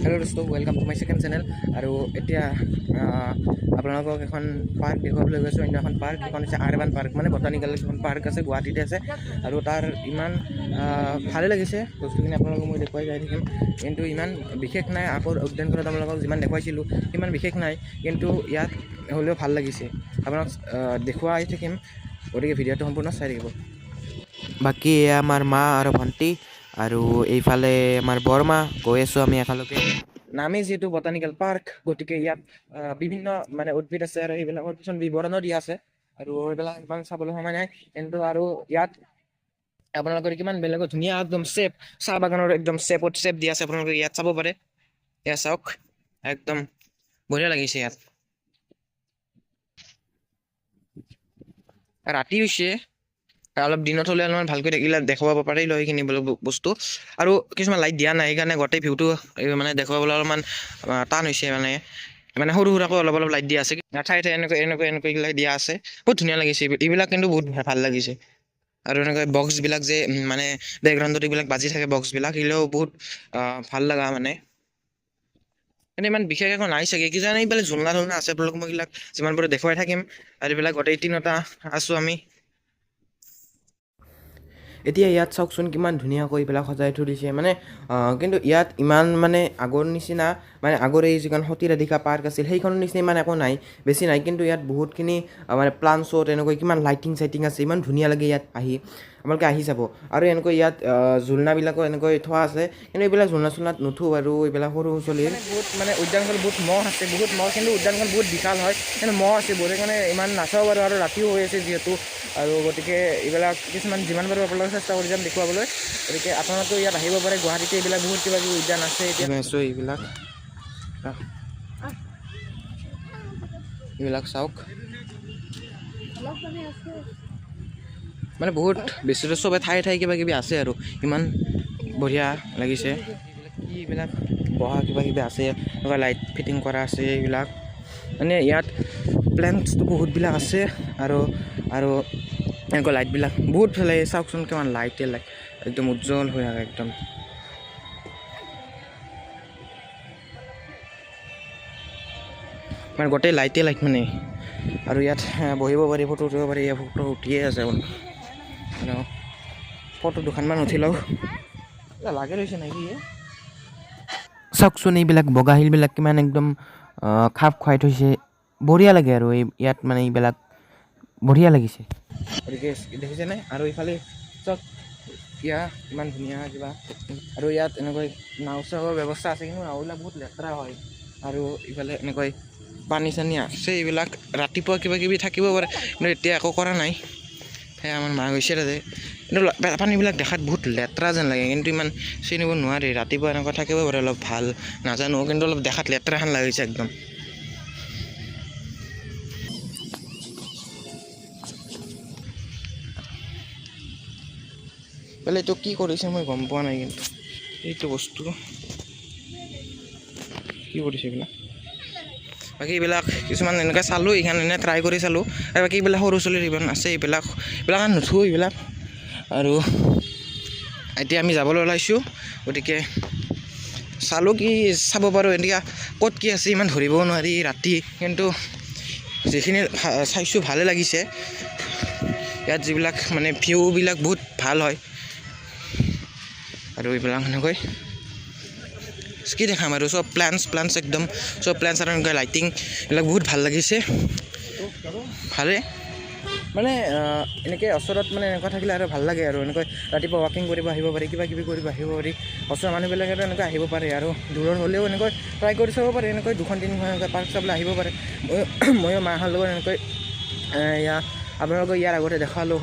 hello दोस्तों welcome to my second channel और एतिया आपलोगों এখন পার্ক দেখাবলৈ গৈছো অন্য এখন পার্ক এখন হৈছে আৰবান পাৰ্ক মানে বটানিক্যাল এখন পাৰ্ক আছে গুৱাহাটীতে আছে আৰু তাৰ ইমান ভালে লাগিছে বস্তুখিনি আপোনালোকক মই দেখুৱাই যাই থাকিম কিন্তু ইমান বিশেষ নাই আকৌ উদ্যানখনত আপোনালোকক যিমান দেখুৱাইছিলোঁ ইমান বিশেষ নাই কিন্তু ইয়াত হ'লেও ভাল লাগিছে আপোনাক দেখুৱাই থাকিম গতিকে ভিডিঅ'টো সম্পূৰ্ণ চাই থাকিব বাকি আমাৰ মা আৰু ভণ্টি আৰু এইফালে আমাৰ বৰমা গৈ আছো আমি একেলগে নামেই যেহেতু বটানিক্যাল পাৰ্ক গতিকে ইয়াত বিভিন্ন মানে উদ্ভিদ আছে আৰু এইবিলাকৰ কিছুমান বিৱৰণো দিয়া আছে আৰু এইবিলাক ইমান চাবলৈ সময় নাই কিন্তু আৰু ইয়াত আপোনালোকৰ কিমান বেলেগ ধুনীয়া একদম শেপ চাহ বাগানৰ একদম শেপত শেপ দিয়া আছে আপোনালোকে ইয়াত চাব পাৰে এয়া চাওক একদম বঢ়িয়া লাগিছে ইয়াত ৰাতি হৈছে অলপ দিনত হ'লে অলপমান ভালকৈ দেখিলে দেখুৱাব পাৰিলোঁ সেইখিনি বস্তু আৰু কিছুমান লাইট দিয়া নাই সেইকাৰণে গোটেই ভিউটো মানে দেখুৱাবলৈ অলপমান টান হৈছে মানে সৰু সুৰাকৈ অলপ অলপ লাইট দিয়া আছে ঠাই ঠাই এনেকৈ লাইট দিয়া আছে বহুত ধুনীয়া লাগিছে এইবিলাক কিন্তু বহুত ভাল লাগিছে আৰু এনেকৈ বক্সবিলাক যে মানে বেকগ্ৰাউণ্ডত এইবিলাক বাজি থাকে বক্সবিলাক সেইবিলাকো বহুত ভাল লগা মানে এনে ইমান বিশেষ একো নাই চাগে কিজানি এইবিলাক ঝুলনা ঝুলনা আছে আপোনালোক মই এইবিলাক যিমান পাৰোঁ দেখুৱাই থাকিম আৰু এইবিলাক গোটেই তিনিটা আছোঁ আমি এতিয়া ইয়াত চাওকচোন কিমান ধুনীয়াকৈ এইবিলাক সজাই থৈ দিছে মানে কিন্তু ইয়াত ইমান মানে আগৰ নিচিনা মানে আগৰ এই যিখন সতীৰাধিকা পাৰ্ক আছিল সেইখনৰ নিচিনা ইমান একো নাই বেছি নাই কিন্তু ইয়াত বহুতখিনি মানে প্লাণ্টছত এনেকৈ কিমান লাইটিং চাইটিং আছে ইমান ধুনীয়া লাগে ইয়াত আহি আপোনালোকে আহি যাব আৰু এনেকৈ ইয়াত ঝুলনাবিলাকো এনেকৈ থোৱা আছে কিন্তু এইবিলাক ঝুলনা চুলনাত নুঠো আৰু এইবিলাক সৰু চলিৰ বহুত মানে উদ্যানখন বহুত মহ আছে বহুত মহ কিন্তু উদ্যানখন বহুত বিশাল হয় কিন্তু মহ আছে বহুত সেইকাৰণে ইমান নাচাব পাৰোঁ আৰু ৰাতিও হৈ আছে যিহেতু আৰু গতিকে এইবিলাক কিছুমান যিমান পাৰোঁ আপোনালোকে চেষ্টা কৰি যাম দেখুৱাবলৈ গতিকে আপোনালোকেও ইয়াত আহিব পাৰে গুৱাহাটীতে এইবিলাক বহুত কিবা কিবি উদ্যান আছে এতিয়া আছোঁ এইবিলাক চাওক মানে বহুত বেছি চবে ঠাই ঠাই কিবা কিবি আছে আৰু ইমান বঢ়িয়া লাগিছে কি এইবিলাক বহা কিবা কিবি আছে এনেকুৱা লাইট ফিটিং কৰা আছে এইবিলাক মানে ইয়াত প্লেণ্টছটো বহুতবিলাক আছে আৰু এনেকুৱা লাইটবিলাক বহুত ভাল লাগে চাওকচোন কিমান লাইটে লাইট একদম উজ্জ্বল হৈ থাকে একদম মানে গোটেই লাইটে লাইট মানে আৰু ইয়াত বহিব পাৰি ফটো উঠিব পাৰি ইয়াত ফটো উঠিয়ে আছে ফটো দুখনমান উঠি লওক লাগে লৈছে নেকি চাওকচোন এইবিলাক বগা শিলবিলাক কিমান একদম খাপ খুৱাই থৈছে বঢ়িয়া লাগে আৰু ইয়াত মানে এইবিলাক বঢ়িয়া লাগিছে গতিকে দেখিছেনে আৰু ইফালে চাওক ইয়াত ইমান ধুনীয়া কিবা আৰু ইয়াত এনেকৈ নাও চাবৰ ব্যৱস্থা আছে কিন্তু নাওবিলাক বহুত লেতেৰা হয় আৰু ইফালে এনেকৈ পানী চানী আছে এইবিলাক ৰাতিপুৱা কিবা কিবি থাকিব পাৰে কিন্তু এতিয়া একো কৰা নাই সেয়া আমাৰ মা গৈছে তাতে কিন্তু পানীবিলাক দেখাত বহুত লেতেৰা যেন লাগে কিন্তু ইমান চিনিব নোৱাৰি ৰাতিপুৱা এনেকুৱা থাকিব পাৰে অলপ ভাল নাজানো কিন্তু অলপ দেখাত লেতেৰাখন লাগিছে একদম বোলে এইটো কি কৰিছে মই গম পোৱা নাই কিন্তু এইটো বস্তু কি কৰিছে এইবিলাক বাকী এইবিলাক কিছুমান এনেকৈ চালোঁ এইখানে এনে ট্ৰাই কৰি চালোঁ আৰু বাকী এইবিলাক সৰু ছোৱালীৰ ইমান আছে এইবিলাক নুঠো এইবিলাক আৰু এতিয়া আমি যাবলৈ ওলাইছোঁ গতিকে চালোঁ কি চাব পাৰোঁ এতিয়া ক'ত কি আছে ইমান ধৰিবও নোৱাৰি ৰাতি কিন্তু যিখিনি চাইছোঁ ভালে লাগিছে ইয়াত যিবিলাক মানে ভিউবিলাক বহুত ভাল হয় আৰু এইবিলাক সেনেকৈ কি দেখাম আৰু চব প্লেণ্টছ একদম চব প্লেণ্টছ আৰু এনেকৈ লাইটিং এইবিলাক বহুত ভাল লাগিছে ভালে মানে এনেকৈ ওচৰত মানে এনেকুৱা থাকিলে আৰু ভাল লাগে আৰু এনেকৈ ৰাতিপুৱা ৱাকিং কৰিব আহিব পাৰি কিবা কিবি কৰিব আহিব পাৰি ওচৰৰ মানুহবিলাকেতো এনেকৈ আহিব পাৰে আৰু দূৰৰ হ'লেও এনেকৈ ট্ৰাই কৰি চাব পাৰে এনেকৈ দুখন তিনিখন এনেকৈ পাৰ্ক চাবলৈ আহিব পাৰে ময়ো মাহঁতৰ লগত এনেকৈ আপোনালোকক ইয়াৰ আগতে দেখালোঁ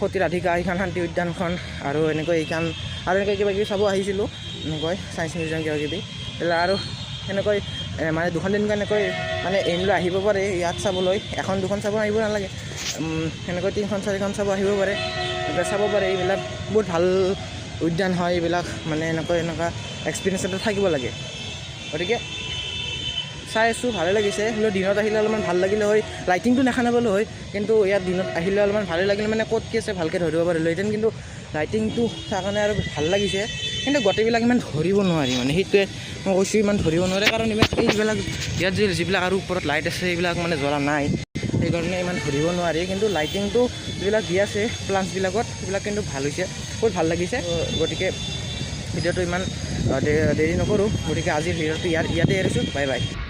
সতীৰাধিকা এইখন শান্তি উদ্যানখন আৰু এনেকৈ এইখন আৰু এনেকৈ কিবা কিবি চাব আহিছিলোঁ এনেকৈ ছায়েন্স মিউজিয়াম কিবা কিবি এইবিলাক আৰু এনেকৈ মানে দুখন তিনিখন এনেকৈ মানে এম লৈ আহিব পাৰে ইয়াত চাবলৈ এখন দুখন চাব আহিব নালাগে সেনেকৈ তিনিখন চাৰিখন চাব আহিব পাৰে এনেকৈ চাব পাৰে এইবিলাক বহুত ভাল উদ্যান হয় এইবিলাক মানে এনেকুৱা এক্সপিৰিয়েঞ্চ এটা থাকিব লাগে গতিকে চাই আছোঁ ভালে লাগিছে হ'লেও দিনত আহিলে অলপমান ভাল লাগিলে হয় লাইটিংটো দেখা নাপালোঁ হয় কিন্তু ইয়াত দিনত আহিলে অলপমান ভালে লাগিলে মানে ক'ত কি আছে ভালকৈ ধৰিব পাৰিলোঁ হেঁতেন কিন্তু লাইটিংটো তাৰ কাৰণে আৰু ভাল লাগিছে কিন্তু গোটেইবিলাক ইমান ধৰিব নোৱাৰি মানে সেইটোৱে মই কৈছোঁ ইমান ধৰিব নোৱাৰে কাৰণ ইমান এইবিলাক ইয়াত যিবিলাক আৰু ওপৰত লাইট আছে এইবিলাক মানে জ্বলা নাই সেইকাৰণে ইমান ধৰিব নোৱাৰি কিন্তু লাইটিংটো যিবিলাক দি আছে প্লাণ্টছবিলাকত সেইবিলাক কিন্তু ভাল হৈছে বহুত ভাল লাগিছে গতিকে ভিডিঅ'টো ইমান দেৰি নকৰোঁ গতিকে আজিৰ ভিডিঅ'টো ইয়াতে এৰিছোঁ বাই বাই